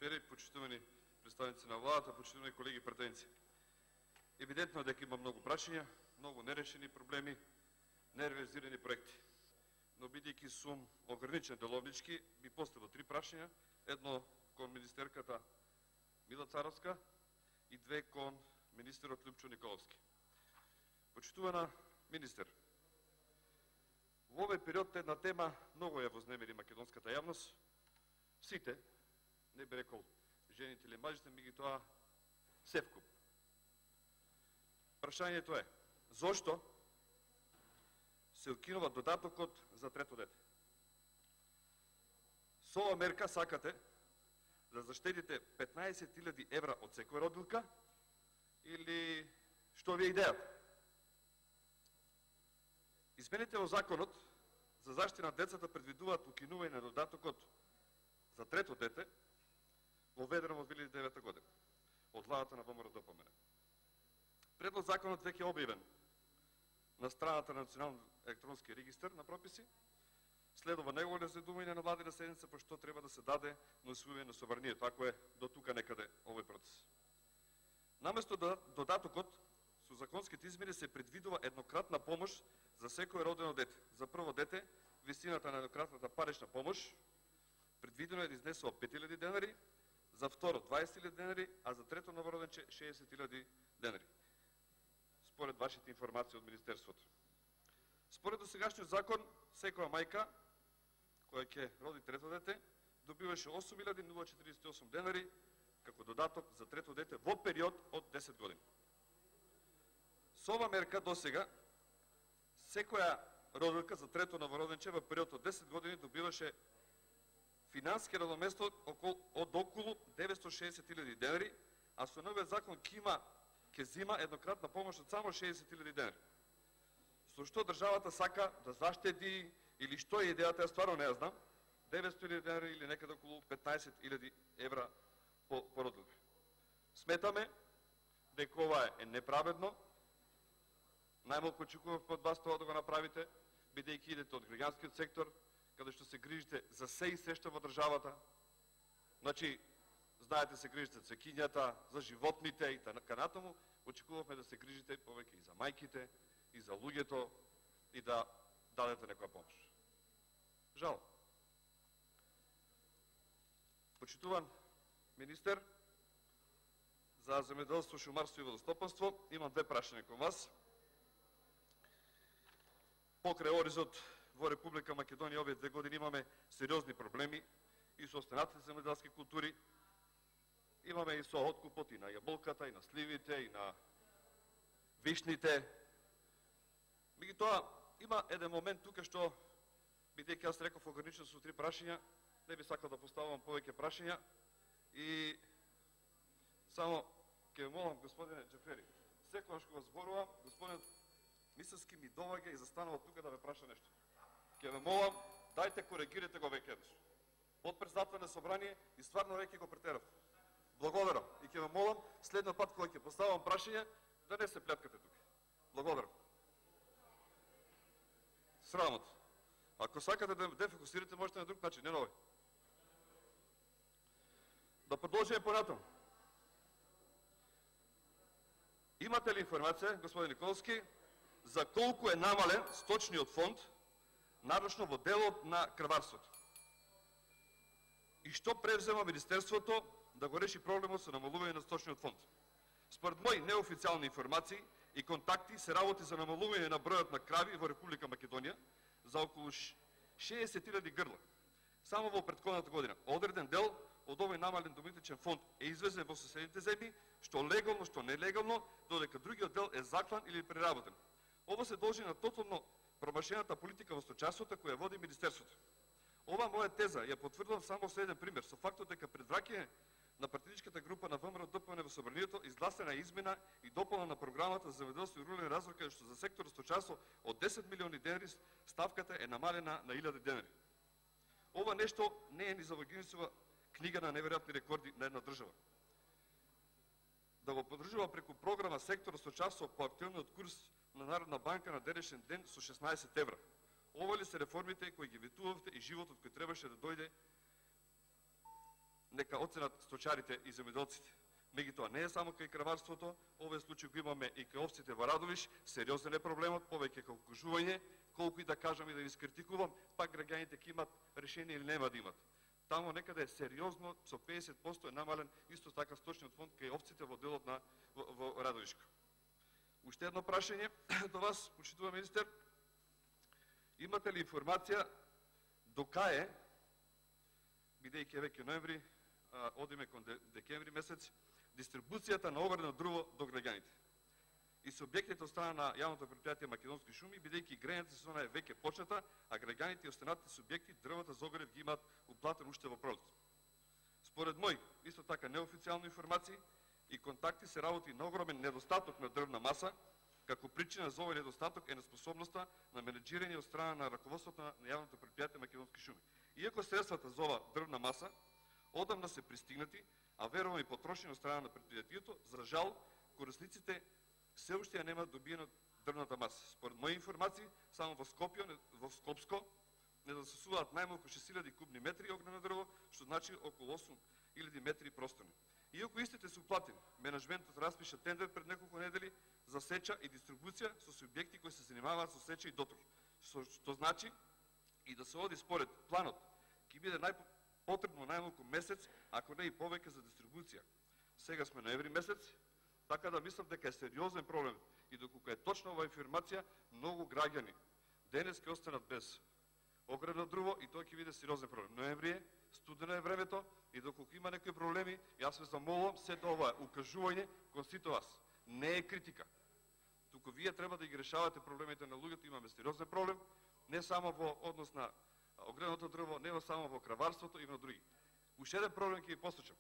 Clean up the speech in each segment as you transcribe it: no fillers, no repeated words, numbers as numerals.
Джафери, почитувани представници на владата, почитувани колеги претенци. Евидентно дека има много прашања, много нерешени проблеми, нереализирани проекти. Но бидејќи сум ограничен деловнички, би поставил 3 прашања, едно кон министерката Мила Царовска и 2 кон министерот Љупчо Николовски. Почитувана министер, во овој период една тема многу ја вознемири македонската јавност. Сите, не би рекол жените или мажите, меѓутоа севкуп. Прашањето е, зошто се укинува додатокот за трето дете? Со ова мерка сакате да заштедите 15.000 евра од секоја родилка или што ви е идејата? Измените во законот за заштита на децата предвидуваат укинување на додатокот за трето дете, воведено во 2009 година, од владата на ВМРО-ДПМН. Предлог законот веќе е објавен на страната на Национален електронски регистар на прописи, следува негово разгледување на владина седница, по што треба да се даде на усвојување на собранието, ако е до тука некаде овој процес. Наместо додатокот, со законските измени се предвидува еднократна помош за секој родено дете. За прво дете, висината на еднократната парична помош предвидено е да изнесува 5.000 денари, за второ 20.000 денари, а за трето новороденче 60.000 денари. Според вашите информации од Министерството. Според досегашниот закон, секоја мајка која ќе роди трето дете добиваше 8.048 денари како додаток за трето дете во период од 10 години. Со ова мерка досега секоја родилка за трето новороденче во период од 10 години добиваше финансиски равноместо од околу 960.000 денари, а со новиот закон ќе зима еднократна помош од само 60.000 денари. Со што државата сака да заштеди или што е идејата, ја стварно не ја знам, 900.000 денари или некаде околу 15.000 евра по родилка. Сметаме дека ова е неправедно. Најмалку очекував од вас тоа да го направите, бидејќи идете од граѓанскиот сектор, каде што се грижите за се и се што во државата. Значи, знаете, се грижите за цвеќињата, за животните и така натаму. Очекувавме да се грижите повеќе и за мајките, и за луѓето, и да дадете некоја помош. Жал. Почитуван министер за земјоделство, шумарство и водостопанство, имам 2 прашања кон вас. Покрај оризот во Република Македонија овие 2 години имаме сериозни проблеми и со останатите земјоделски култури, имаме и со откупот и на јаболката, и на сливите, и на вишните. Меѓутоа, има еден момент тука што, бидејќи јас реков ограничено со 3 прашања, не би сакал да поставам повеќе прашања и само ќе ве молам, господине Джафери, секогаш кога зборувам, господинот Мисевски ми доаѓа и застанува тука да ве праша нешто. Ќе ве молам, дајте коригирате го веќе еднаш. Потпредседател на собрание и стварно веќе го претерав. Благодарам. И ќе ве молам, следниот пат кога ќе поставам прашање, да не се плеткате тука. Благодарам. Срамота. Ако сакате да дефокусирате, можете на друг начин, не на овој. Да продолжиме понатаму. Имате ли информација, господин Николовски, за колку е намален сточниот фонд, нарочно во делот на крварството? И што превзема Министерството да го реши проблемот со намалување на сточниот фонд? Според мои неофицијални информации и контакти се работи за намалување на бројот на крави во Република Македонија за околу 60.000 грла. Само во претходната година одреден дел од овој намален домитичен фонд е извезен во соседните земји, што легално, што нелегално, додека другиот дел е заклан или преработен. Ово се должи на тотално промашената политика во сточарството која води Министерството. Ова моја теза ја потврдувам само со еден пример, со фактот дека пред враќање на партичката група на ВМРО-ДПМН во собранието изгласена измена и дополна на програмата за земјоделство и рурален развој, каде што за секторот сточарство од 10 милиони денари ставката е намалена на 1000 денари. Ова нешто не е ни за Гинесова книга на неверојатни рекорди на една држава. Да го поддржува преку програма секторот сточарство по актуелниот курс на Народна банка на денешен ден со 16 евра. Ова ли се реформите кои ги ветувавте и животот кој требаше да дојде нека оценат сточарите и земјоделците. Меѓутоа, не е само кај краварството, овој случај го имаме и кај овците во Радовиш, сериозен е проблемот, повеќе како кажување, колку и да кажам и да ви скритикувам, пак граѓаните ќе имат решение или нема да имат. Тамо некаде е сериозно, со 50% е намален исто така сточниот фонд кај овците во делот во Радовишко. Уште едно прашање до вас, почитуван министер. Имате ли информација до кај, бидејќи веќе ноември, одиме кон декември месец, дистрибуцијата на огрено дрво до граѓаните и субјектите од страна на јавното предпријатие Македонски шуми, бидејќи грејната сезона е веќе почната, а граѓаните и останатите субјекти дрвата за огрев ги имаат уплатен уште во пролет. Според мој, исто така неофицијални информации и контакти, се работи на огромен недостаток на дрвна маса. Како причина за овој недостаток е неспособноста на менеджирање од страна на раководството на јавното предпријатие Македонски шуми. Иако средствата за ова дрвна маса одамна се пристигнати, а верувам и потрошени од страна на предпријатието, за жал, корисниците се уште ја немаат добиена дрвната маса. Според мои информации, само во Скопско недостасуваат најмалку 6000 кубни метри огнено дрво, што значи околу 8000 метри просторни. Иако истите се уплатени, менеджментот распиша тендер пред неколку недели за сеча и дистрибуција со субјекти кои се занимаваат со сеча и дотур. Што значи и да се оди според планот, ќе биде потребно најмалку месец, ако не и повеќе за дистрибуција. Сега сме ноември месец, така да мислам дека е сериозен проблем и доколку е точна оваа информација, многу граѓани денес ќе останат без огрено дрво и тоа ќе биде сериозен проблем. Ноември е, студено е времето и доколку има некои проблеми, јас ве замолувам сето ова укажување кон сите вас. Не е критика. Туку вие треба да ги решавате проблемите на луѓето, имаме сериозен проблем, не само во однос на огреното дрво, не само во краварството и на други. Уште еден проблем ќе ви посочам.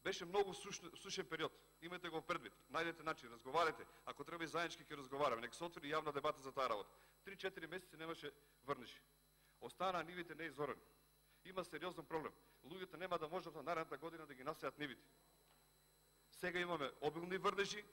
Беше многу сушен период. Имате го предвид. Најдете начин, разговарате. Ако треба и заеднички ќе разговараме. Нека се отвори јавна дебата за таа работа. 3-4 месеци немаше врнежи. Останаа нивите неизорани. Има сериозен проблем. Луѓето нема да можат на наредната година да ги насеат нивите. Сега имаме обилни врнежи,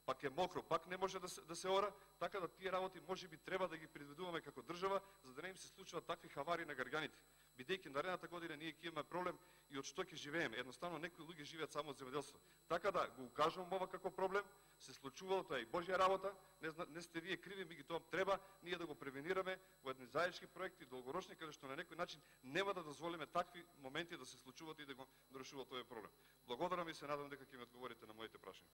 пак е мокро, пак не може да се ора, така да тие работи можеби треба да ги предвидуваме како држава, за да не им се случуваат такви хавари на граѓаните. Бидејќи наредната година ние ќе имаме проблем и од што ќе живееме. Едноставно некои луѓе живеат само од земјоделство. Така да го укажувам ова како проблем, се случувало, тоа е и Божја работа, не сте вие криви, меѓутоа треба ние да го превенираме во едни заеднички проекти долгорочни, каде што на некој начин нема да дозволиме такви моменти да се случуваат и да го нарушуваат овој проблем. Благодарам и се надам дека ќе ми одговорите на моите прашања.